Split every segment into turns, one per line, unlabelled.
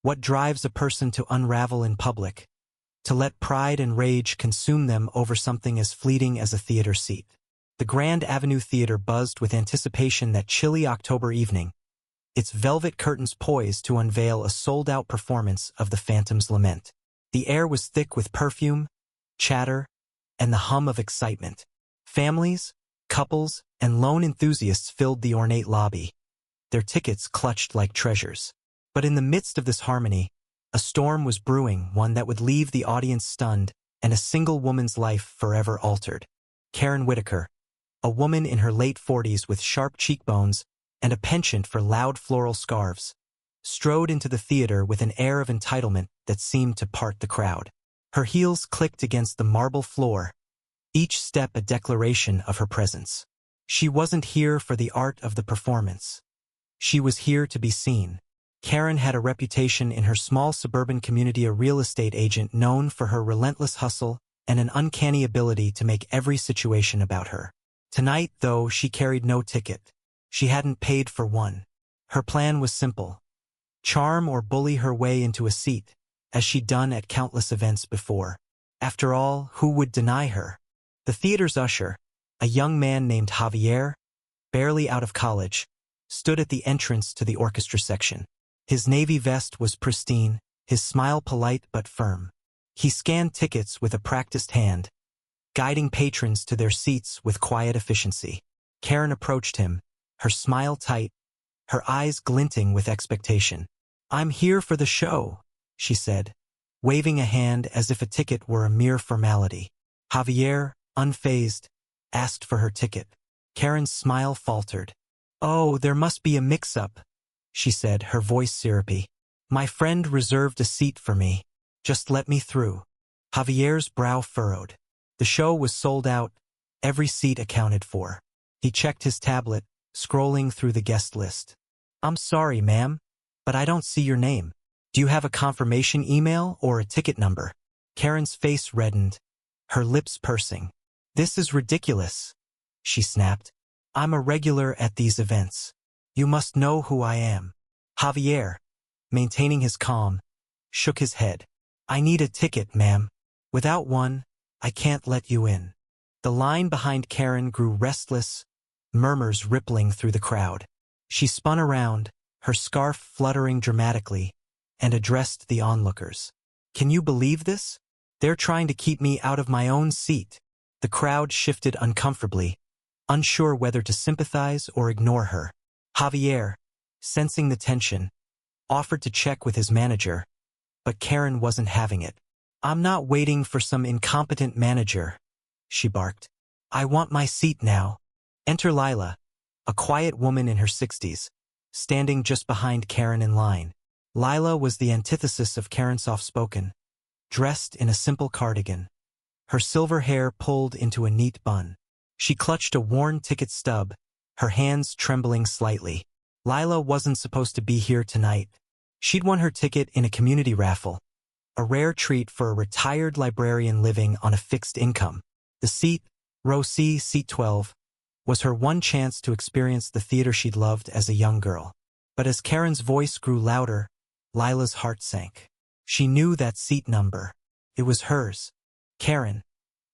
What drives a person to unravel in public? To let pride and rage consume them over something as fleeting as a theater seat. The Grand Avenue Theater buzzed with anticipation that chilly October evening, its velvet curtains poised to unveil a sold-out performance of The Phantom's Lament. The air was thick with perfume, chatter, and the hum of excitement. Families, couples, and lone enthusiasts filled the ornate lobby, their tickets clutched like treasures. But in the midst of this harmony, a storm was brewing, one that would leave the audience stunned and a single woman's life forever altered. Karen Whitaker, a woman in her late 40s with sharp cheekbones and a penchant for loud floral scarves, strode into the theater with an air of entitlement that seemed to part the crowd. Her heels clicked against the marble floor, each step a declaration of her presence. She wasn't here for the art of the performance. She was here to be seen. Karen had a reputation in her small suburban community, a real estate agent known for her relentless hustle and an uncanny ability to make every situation about her. Tonight, though, she carried no ticket. She hadn't paid for one. Her plan was simple: charm or bully her way into a seat, as she'd done at countless events before. After all, who would deny her? The theater's usher, a young man named Javier, barely out of college, stood at the entrance to the orchestra section. His navy vest was pristine, his smile polite but firm. He scanned tickets with a practiced hand, guiding patrons to their seats with quiet efficiency. Karen approached him, her smile tight, her eyes glinting with expectation. "I'm here for the show," she said, waving a hand as if a ticket were a mere formality. Javier, unfazed, asked for her ticket. Karen's smile faltered. "Oh, there must be a mix-up," she said, her voice syrupy. "My friend reserved a seat for me. Just let me through." Javier's brow furrowed. The show was sold out, every seat accounted for. He checked his tablet, scrolling through the guest list. "I'm sorry, ma'am, but I don't see your name. Do you have a confirmation email or a ticket number?" Karen's face reddened, her lips pursing. "This is ridiculous," she snapped. "I'm a regular at these events. You must know who I am." Javier, maintaining his calm, shook his head. "I need a ticket, ma'am. Without one, I can't let you in." The line behind Karen grew restless, murmurs rippling through the crowd. She spun around, her scarf fluttering dramatically, and addressed the onlookers. "Can you believe this? They're trying to keep me out of my own seat." The crowd shifted uncomfortably, unsure whether to sympathize or ignore her. Javier, sensing the tension, offered to check with his manager, but Karen wasn't having it. "I'm not waiting for some incompetent manager," she barked. "I want my seat now." Enter Lila, a quiet woman in her 60s, standing just behind Karen in line. Lila was the antithesis of Karen's soft-spoken, dressed in a simple cardigan, her silver hair pulled into a neat bun. She clutched a worn ticket stub, her hands trembling slightly. Lila wasn't supposed to be here tonight. She'd won her ticket in a community raffle, a rare treat for a retired librarian living on a fixed income. The seat, row C, seat 12, was her one chance to experience the theater she'd loved as a young girl. But as Karen's voice grew louder, Lila's heart sank. She knew that seat number. It was hers. Karen,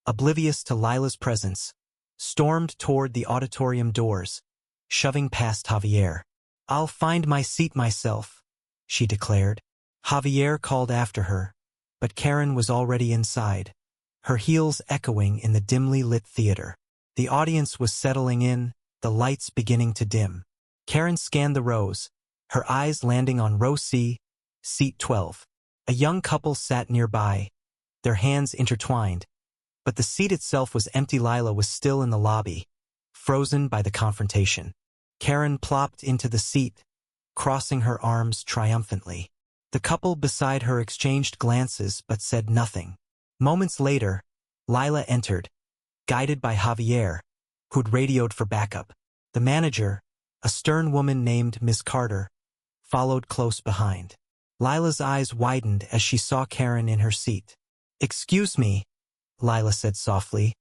oblivious to Lila's presence, stormed toward the auditorium doors, shoving past Javier. "I'll find my seat myself," she declared. Javier called after her, but Karen was already inside, her heels echoing in the dimly lit theater. The audience was settling in, the lights beginning to dim. Karen scanned the rows, her eyes landing on row C, seat 12. A young couple sat nearby, their hands intertwined, but the seat itself was empty. Lila was still in the lobby, frozen by the confrontation. Karen plopped into the seat, crossing her arms triumphantly. The couple beside her exchanged glances but said nothing. Moments later, Lila entered, guided by Javier, who'd radioed for backup. The manager, a stern woman named Miss Carter, followed close behind. Lila's eyes widened as she saw Karen in her seat. "Excuse me," Lila said softly,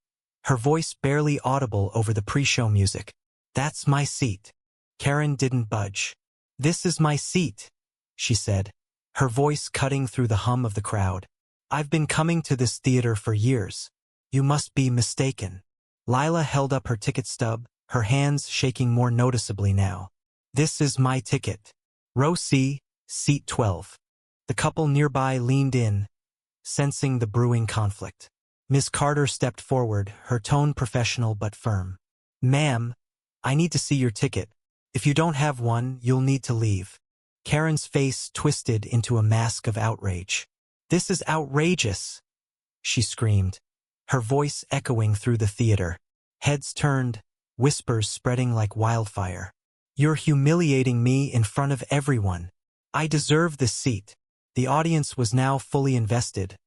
her voice barely audible over the pre-show music. "That's my seat." Karen didn't budge. "This is my seat," she said, her voice cutting through the hum of the crowd. "I've been coming to this theater for years. You must be mistaken." Lila held up her ticket stub, her hands shaking more noticeably now. "This is my ticket. Row C, seat 12. The couple nearby leaned in, sensing the brewing conflict. Miss Carter stepped forward, her tone professional but firm. "Ma'am, I need to see your ticket. If you don't have one, you'll need to leave." Karen's face twisted into a mask of outrage. "This is outrageous," she screamed, her voice echoing through the theater. Heads turned, whispers spreading like wildfire. "You're humiliating me in front of everyone. I deserve this seat." The audience was now fully invested,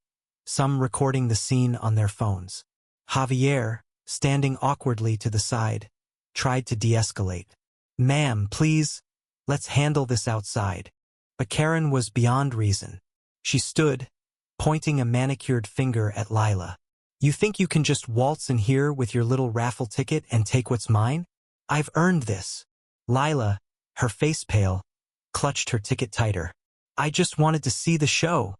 some recording the scene on their phones. Javier, standing awkwardly to the side, tried to de-escalate. "Ma'am, please, let's handle this outside." But Karen was beyond reason. She stood, pointing a manicured finger at Lila. "You think you can just waltz in here with your little raffle ticket and take what's mine? I've earned this." Lila, her face pale, clutched her ticket tighter. "I just wanted to see the show,"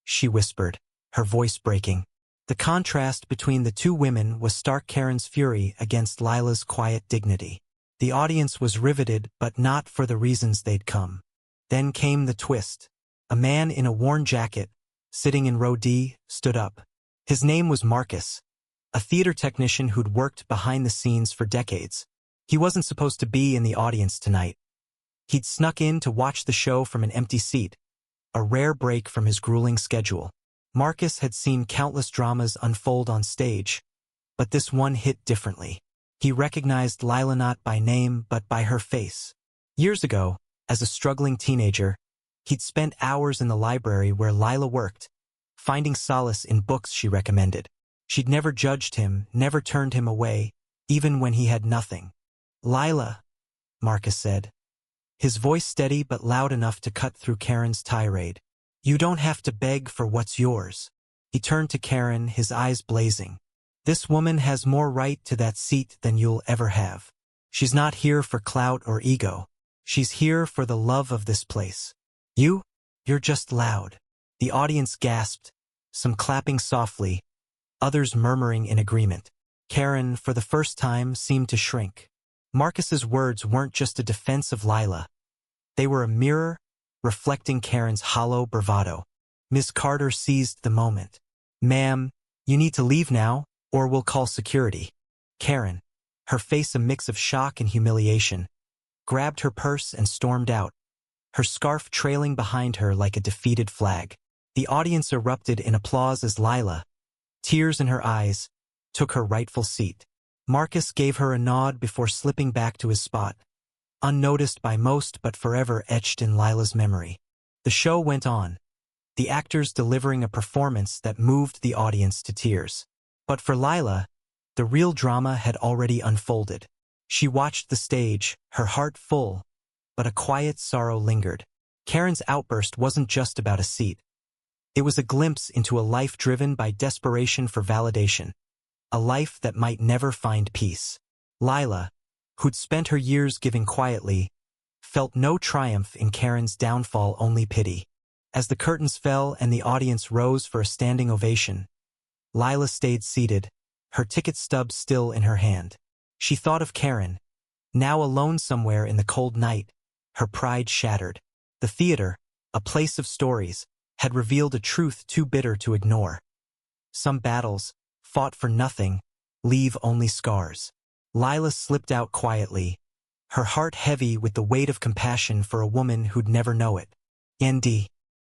she whispered, her voice breaking. The contrast between the two women was stark. Karen's fury against Lila's quiet dignity. The audience was riveted, but not for the reasons they'd come. Then came the twist. A man in a worn jacket, sitting in row D, stood up. His name was Marcus, a theater technician who'd worked behind the scenes for decades. He wasn't supposed to be in the audience tonight. He'd snuck in to watch the show from an empty seat, a rare break from his grueling schedule. Marcus had seen countless dramas unfold on stage, but this one hit differently. He recognized Lila not by name but by her face. Years ago, as a struggling teenager, he'd spent hours in the library where Lila worked, finding solace in books she recommended. She'd never judged him, never turned him away, even when he had nothing. "Lila," Marcus said, his voice steady but loud enough to cut through Karen's tirade. "You don't have to beg for what's yours." He turned to Karen, his eyes blazing. "This woman has more right to that seat than you'll ever have. She's not here for clout or ego. She's here for the love of this place. You're just loud." The audience gasped, some clapping softly, others murmuring in agreement. Karen, for the first time, seemed to shrink. Marcus's words weren't just a defense of Lila. They were a mirror, reflecting Karen's hollow bravado. Miss Carter seized the moment. "Ma'am, you need to leave now, or we'll call security." Karen, her face a mix of shock and humiliation, grabbed her purse and stormed out, her scarf trailing behind her like a defeated flag. The audience erupted in applause as Lila, tears in her eyes, took her rightful seat. Marcus gave her a nod before slipping back to his spot, unnoticed by most but forever etched in Lila's memory. The show went on, the actors delivering a performance that moved the audience to tears. But for Lila, the real drama had already unfolded. She watched the stage, her heart full, but a quiet sorrow lingered. Karen's outburst wasn't just about a seat. It was a glimpse into a life driven by desperation for validation, a life that might never find peace. Lila, who'd spent her years giving quietly, felt no triumph in Karen's downfall, only pity. As the curtains fell and the audience rose for a standing ovation, Lila stayed seated, her ticket stub still in her hand. She thought of Karen, now alone somewhere in the cold night, her pride shattered. The theater, a place of stories, had revealed a truth too bitter to ignore. Some battles, fought for nothing, leave only scars. Lila slipped out quietly, her heart heavy with the weight of compassion for a woman who'd never know it. "Nd.